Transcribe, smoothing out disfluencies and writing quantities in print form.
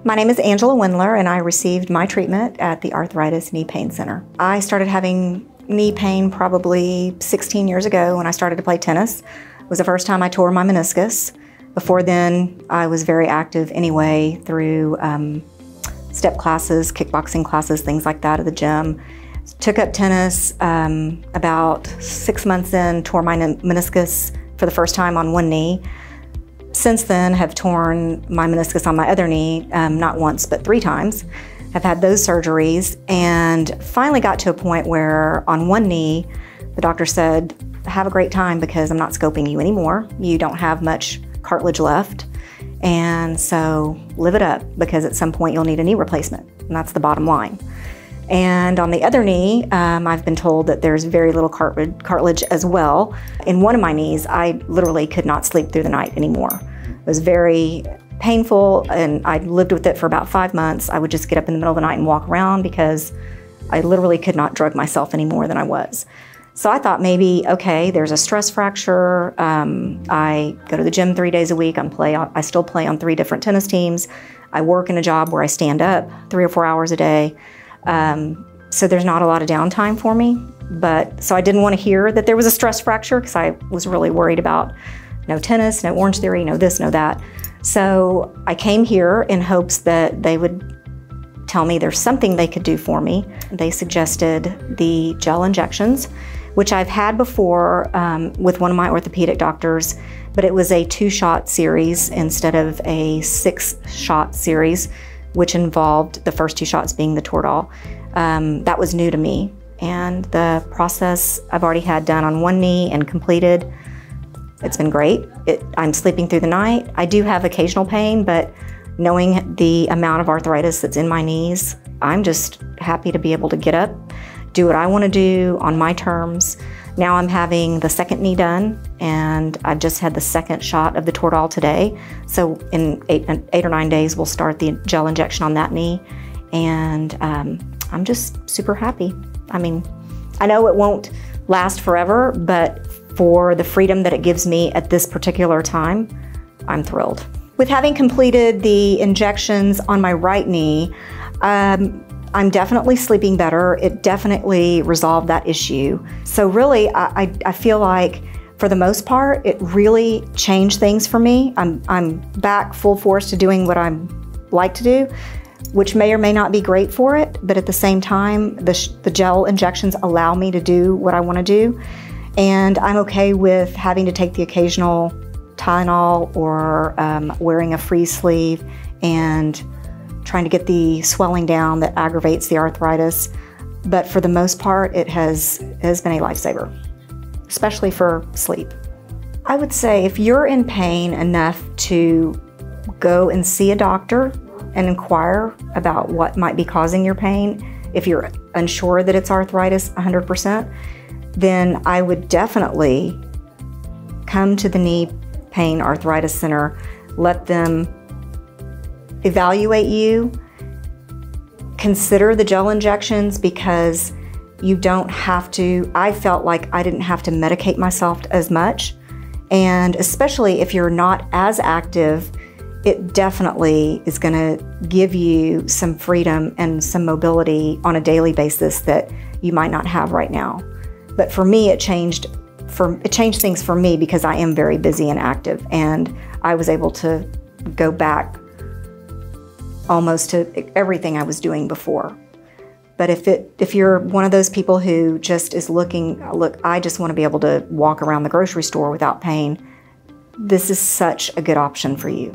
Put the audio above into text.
My name is Angela Windler, and I received my treatment at the Arthritis Knee Pain Center. I started having knee pain probably 16 years ago when I started to play tennis. It was the first time I tore my meniscus. Before then, I was very active anyway through step classes, kickboxing classes, things like that at the gym. Took up tennis about 6 months in, tore my meniscus for the first time on one knee. Since then, have torn my meniscus on my other knee, not once, but 3 times. Have had those surgeries and finally got to a point where on one knee, the doctor said, have a great time because I'm not scoping you anymore. You don't have much cartilage left. And so live it up because at some point you'll need a knee replacement. And that's the bottom line. And on the other knee, I've been told that there's very little cartilage as well. In one of my knees, I literally could not sleep through the night anymore. It was very painful, and I lived with it for about 5 months. I would just get up in the middle of the night and walk around because I literally could not drug myself any more than I was. So I thought maybe, okay, there's a stress fracture. I go to the gym 3 days a week. I still play on 3 different tennis teams. I work in a job where I stand up 3 or 4 hours a day. So there's not a lot of downtime for me. So I didn't want to hear that there was a stress fracture because I was really worried about no tennis, no Orange Theory, no this, no that. So I came here in hopes that they would tell me there's something they could do for me. They suggested the gel injections, which I've had before with one of my orthopedic doctors, but it was a 2-shot series instead of a 6-shot series, which involved the first 2 shots being the Toradol. That was new to me. And the process I've already had done on one knee and completed. It's been great. I'm sleeping through the night. I do have occasional pain, but knowing the amount of arthritis that's in my knees, I'm just happy to be able to get up, do what I want to do on my terms. Now I'm having the second knee done, and I've just had the 2nd shot of the Toradol today. So in 8 or 9 days, we'll start the gel injection on that knee, and I'm just super happy. I mean, I know it won't last forever, but for the freedom that it gives me at this particular time, I'm thrilled. With having completed the injections on my right knee, I'm definitely sleeping better. It definitely resolved that issue. So really, I feel like for the most part, it really changed things for me. I'm back full force to doing what I like to do, which may or may not be great for it, but at the same time, the gel injections allow me to do what I want to do. And I'm okay with having to take the occasional Tylenol or wearing a freeze sleeve and trying to get the swelling down that aggravates the arthritis. But for the most part, it has been a lifesaver, especially for sleep. I would say if you're in pain enough to go and see a doctor and inquire about what might be causing your pain, if you're unsure that it's arthritis 100%, then I would definitely come to the Knee Pain Arthritis Center, let them evaluate you, consider the gel injections because you don't have to. I felt like I didn't have to medicate myself as much, and especially if you're not as active, it definitely is going to give you some freedom and some mobility on a daily basis that you might not have right now. But for me, it changed things for me because I am very busy and active, and I was able to go back almost to everything I was doing before. But if you're one of those people who just is looking, look, I just want to be able to walk around the grocery store without pain, this is such a good option for you.